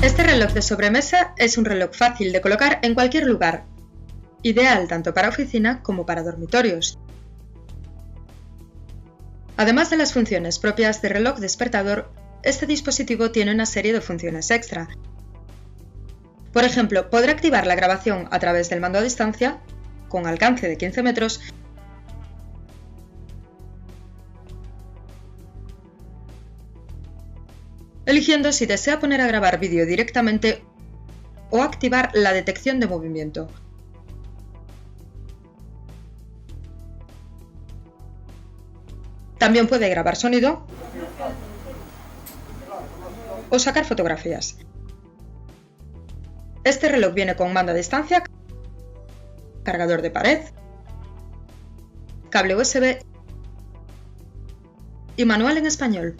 Este reloj de sobremesa es un reloj fácil de colocar en cualquier lugar, ideal tanto para oficina como para dormitorios. Además de las funciones propias de reloj despertador, este dispositivo tiene una serie de funciones extra. Por ejemplo, podrá activar la grabación a través del mando a distancia, con alcance de 15 metros, eligiendo si desea poner a grabar vídeo directamente o activar la detección de movimiento. También puede grabar sonido o sacar fotografías. Este reloj viene con mando a distancia, cargador de pared, cable USB y manual en español.